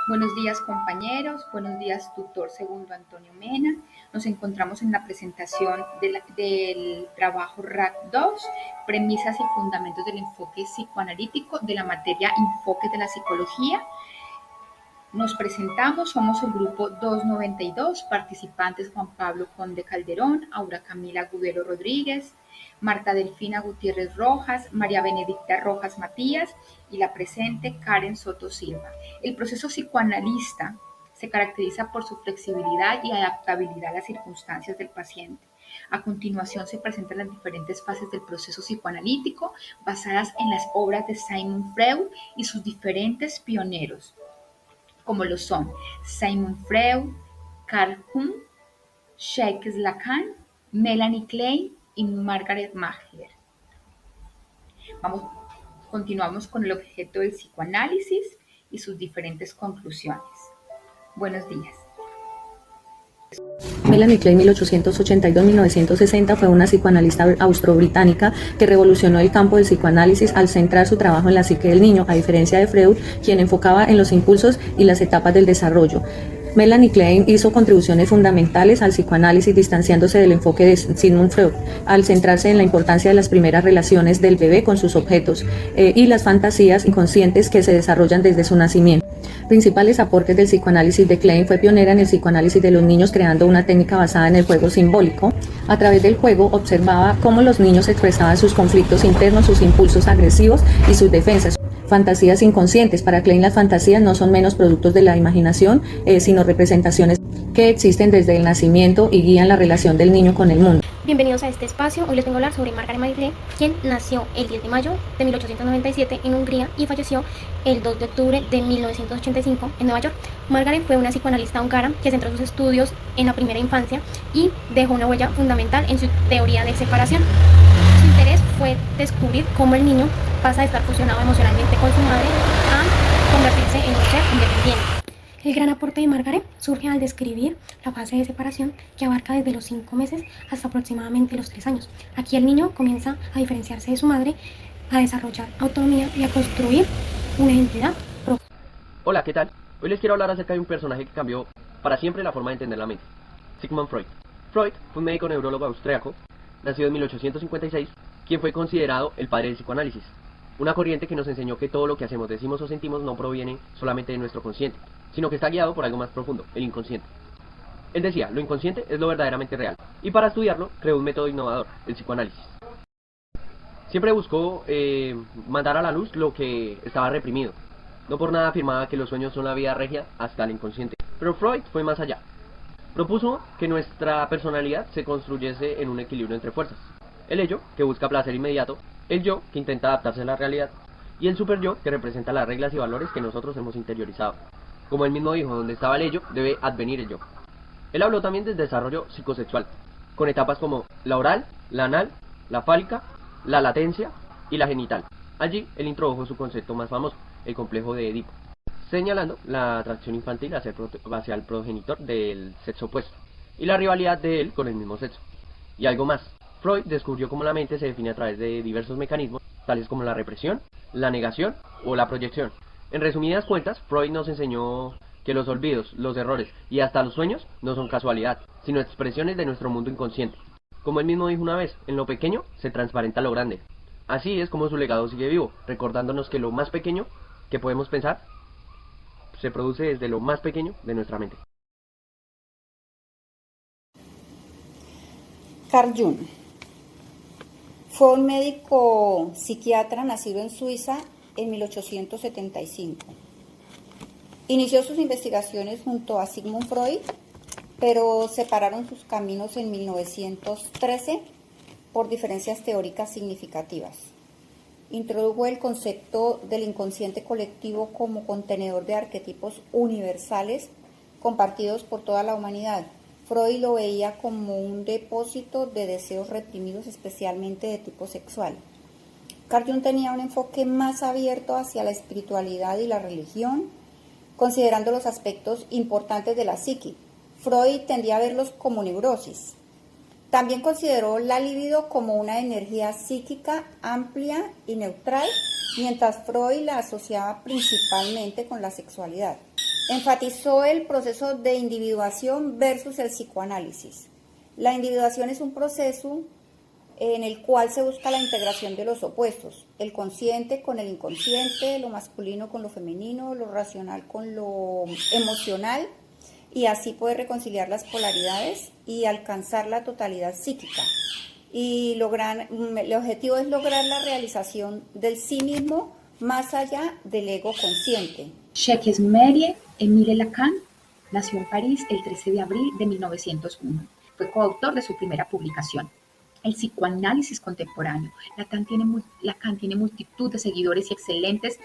Buenos días compañeros, buenos días tutor segundo Antonio Mena. Nos encontramos en la presentación del trabajo RAC 2, premisas y fundamentos del enfoque psicoanalítico de la materia enfoques de la psicología. Nos presentamos, somos el grupo 292, participantes Juan Pablo Conde Calderón, Aura Camila Agudelo Rodríguez, Marta Delfina Gutiérrez Rojas, María Benedicta Rojas Matías y la presente Karen Soto Silva. El proceso psicoanalista se caracteriza por su flexibilidad y adaptabilidad a las circunstancias del paciente. A continuación se presentan las diferentes fases del proceso psicoanalítico basadas en las obras de Sigmund Freud y sus diferentes pioneros, como lo son Sigmund Freud, Carl Jung, Jacques Lacan, Melanie Klein y Margaret Menger. Continuamos con el objeto del psicoanálisis y sus diferentes conclusiones. Buenos días. Melanie Klein, 1882-1960, fue una psicoanalista austro-británica que revolucionó el campo del psicoanálisis al centrar su trabajo en la psique del niño, a diferencia de Freud, quien enfocaba en los impulsos y las etapas del desarrollo. Melanie Klein hizo contribuciones fundamentales al psicoanálisis distanciándose del enfoque de Sigmund Freud, al centrarse en la importancia de las primeras relaciones del bebé con sus objetos y las fantasías inconscientes que se desarrollan desde su nacimiento. Principales aportes del psicoanálisis de Klein: fue pionera en el psicoanálisis de los niños, creando una técnica basada en el juego simbólico. A través del juego observaba cómo los niños expresaban sus conflictos internos, sus impulsos agresivos y sus defensas. Fantasías inconscientes. Para Klein, las fantasías no son menos productos de la imaginación, sino representaciones que existen desde el nacimiento y guían la relación del niño con el mundo. Bienvenidos a este espacio. Hoy les vengo a hablar sobre Margaret Menger, quien nació el 10 de mayo de 1897 en Hungría y falleció el 2 de octubre de 1985 en Nueva York. Margaret fue una psicoanalista húngara que centró sus estudios en la primera infancia y dejó una huella fundamental en su teoría de separación. Su interés fue descubrir cómo el niño pasa de estar fusionado emocionalmente con su madre a convertirse en un ser independiente. El gran aporte de Margaret surge al describir la fase de separación, que abarca desde los 5 meses hasta aproximadamente los 3 años. Aquí el niño comienza a diferenciarse de su madre, a desarrollar autonomía y a construir una identidad propia. Hola, ¿qué tal? Hoy les quiero hablar acerca de un personaje que cambió para siempre la forma de entender la mente: Sigmund Freud. Freud fue un médico neurólogo austriaco, nacido en 1856, quien fue considerado el padre del psicoanálisis, una corriente que nos enseñó que todo lo que hacemos, decimos o sentimos no proviene solamente de nuestro consciente, sino que está guiado por algo más profundo, el inconsciente. Él decía, lo inconsciente es lo verdaderamente real, y para estudiarlo creó un método innovador, el psicoanálisis. Siempre buscó mandar a la luz lo que estaba reprimido. No por nada afirmaba que los sueños son la vida regia hasta el inconsciente. Pero Freud fue más allá. Propuso que nuestra personalidad se construyese en un equilibrio entre fuerzas: el ello, que busca placer inmediato; el yo, que intenta adaptarse a la realidad; y el super yo, que representa las reglas y valores que nosotros hemos interiorizado. Como él mismo dijo, donde estaba el ello, debe advenir el yo. Él habló también del desarrollo psicosexual, con etapas como la oral, la anal, la fálica, la latencia y la genital. Allí él introdujo su concepto más famoso, el complejo de Edipo, señalando la atracción infantil hacia el progenitor del sexo opuesto y la rivalidad de él con el mismo sexo. Y algo más: Freud descubrió cómo la mente se define a través de diversos mecanismos, tales como la represión, la negación o la proyección. En resumidas cuentas, Freud nos enseñó que los olvidos, los errores y hasta los sueños no son casualidad, sino expresiones de nuestro mundo inconsciente. Como él mismo dijo una vez, en lo pequeño se transparenta lo grande. Así es como su legado sigue vivo, recordándonos que lo más pequeño que podemos pensar se produce desde lo más pequeño de nuestra mente. Carl Jung fue un médico psiquiatra nacido en Suiza en 1875. Inició sus investigaciones junto a Sigmund Freud, pero separaron sus caminos en 1913 por diferencias teóricas significativas. Introdujo el concepto del inconsciente colectivo como contenedor de arquetipos universales compartidos por toda la humanidad. Freud lo veía como un depósito de deseos reprimidos, especialmente de tipo sexual. Carl Jung tenía un enfoque más abierto hacia la espiritualidad y la religión, considerando los aspectos importantes de la psique. Freud tendía a verlos como neurosis. También consideró la libido como una energía psíquica amplia y neutral, mientras Freud la asociaba principalmente con la sexualidad. Enfatizó el proceso de individuación versus el psicoanálisis. La individuación es un proceso en el cual se busca la integración de los opuestos, el consciente con el inconsciente, lo masculino con lo femenino, lo racional con lo emocional, y así poder reconciliar las polaridades y alcanzar la totalidad psíquica. Y el objetivo es lograr la realización del sí mismo más allá del ego consciente. Jacques-Marie Émile Lacan nació en París el 13 de abril de 1901. Fue coautor de su primera publicación, El psicoanálisis contemporáneo. Lacan tiene multitud de seguidores y excelentes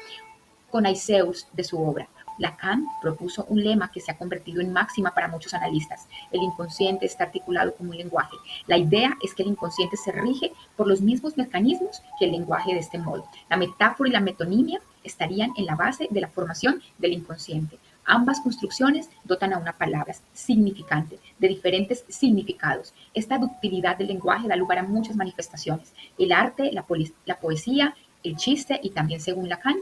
connoisseurs de su obra. Lacan propuso un lema que se ha convertido en máxima para muchos analistas: el inconsciente está articulado como un lenguaje. La idea es que el inconsciente se rige por los mismos mecanismos que el lenguaje. De este modo, la metáfora y la metonimia estarían en la base de la formación del inconsciente. Ambas construcciones dotan a una palabra significante de diferentes significados. Esta ductilidad del lenguaje da lugar a muchas manifestaciones: el arte, la poesía, el chiste y también, según Lacan,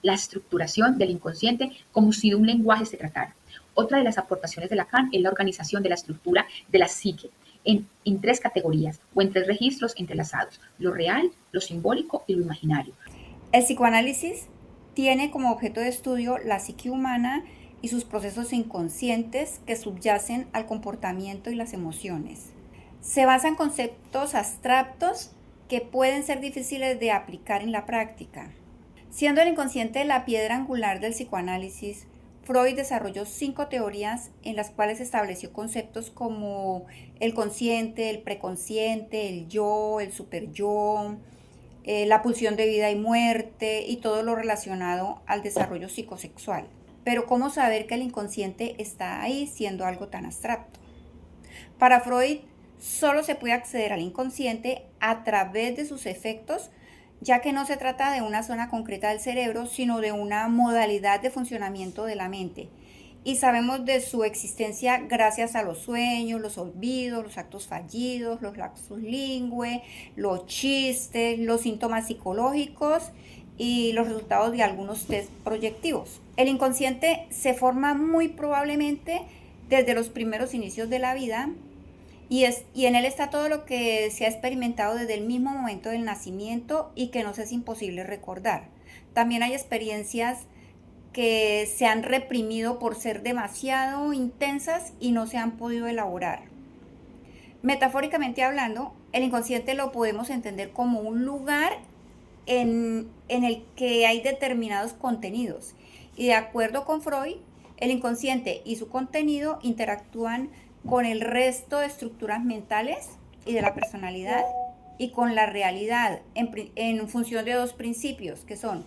la estructuración del inconsciente como si de un lenguaje se tratara. Otra de las aportaciones de Lacan es la organización de la estructura de la psique en tres categorías o en tres registros entrelazados: lo real, lo simbólico y lo imaginario. El psicoanálisis tiene como objeto de estudio la psique humana y sus procesos inconscientes que subyacen al comportamiento y las emociones. Se basa en conceptos abstractos que pueden ser difíciles de aplicar en la práctica. Siendo el inconsciente la piedra angular del psicoanálisis, Freud desarrolló 5 teorías en las cuales estableció conceptos como el consciente, el preconsciente, el yo, el superyo, la pulsión de vida y muerte y todo lo relacionado al desarrollo psicosexual. Pero ¿cómo saber que el inconsciente está ahí siendo algo tan abstracto? Para Freud, solo se puede acceder al inconsciente a través de sus efectos, ya que no se trata de una zona concreta del cerebro, sino de una modalidad de funcionamiento de la mente. Y sabemos de su existencia gracias a los sueños, los olvidos, los actos fallidos, los lapsus lingüe, los chistes, los síntomas psicológicos y los resultados de algunos test proyectivos. El inconsciente se forma muy probablemente desde los primeros inicios de la vida, y en él está todo lo que se ha experimentado desde el mismo momento del nacimiento y que nos es imposible recordar. También hay experiencias que se han reprimido por ser demasiado intensas y no se han podido elaborar. Metafóricamente hablando, el inconsciente lo podemos entender como un lugar en el que hay determinados contenidos. Y de acuerdo con Freud, el inconsciente y su contenido interactúan con el resto de estructuras mentales y de la personalidad y con la realidad en función de 2 principios, que son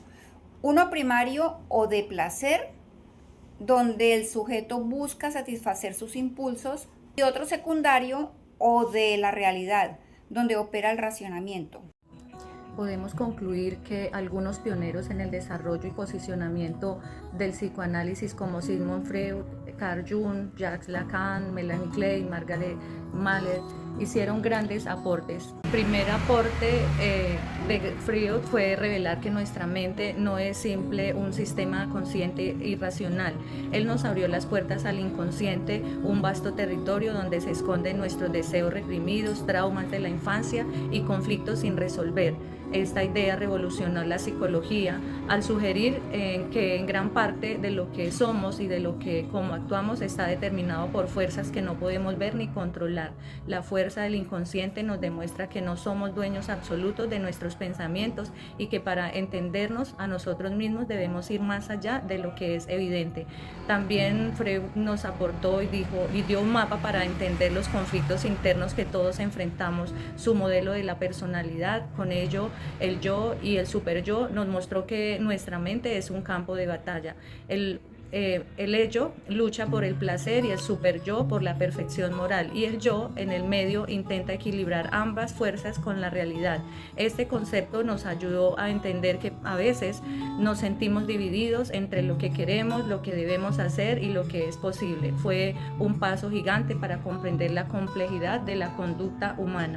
uno primario o de placer, donde el sujeto busca satisfacer sus impulsos, y otro secundario o de la realidad, donde opera el racionamiento. Podemos concluir que algunos pioneros en el desarrollo y posicionamiento del psicoanálisis, como Sigmund Freud, Carl Jung, Jacques Lacan, Melanie Klein, Margaret Meller, hicieron grandes aportes. El primer aporte de Freud fue revelar que nuestra mente no es simple un sistema consciente y racional. Él nos abrió las puertas al inconsciente, un vasto territorio donde se esconden nuestros deseos reprimidos, traumas de la infancia y conflictos sin resolver. Esta idea revolucionó la psicología al sugerir que en gran parte de lo que somos y de lo que como actuamos está determinado por fuerzas que no podemos ver ni controlar. La fuerza del inconsciente nos demuestra que no somos dueños absolutos de nuestros pensamientos y que para entendernos a nosotros mismos debemos ir más allá de lo que es evidente. También Freud nos aportó y dio un mapa para entender los conflictos internos que todos enfrentamos, su modelo de la personalidad. Con ello, el yo y el superyo nos mostró que nuestra mente es un campo de batalla. El ello lucha por el placer y el superyo por la perfección moral, y el yo en el medio intenta equilibrar ambas fuerzas con la realidad. Este concepto nos ayudó a entender que a veces nos sentimos divididos entre lo que queremos, lo que debemos hacer y lo que es posible. Fue un paso gigante para comprender la complejidad de la conducta humana.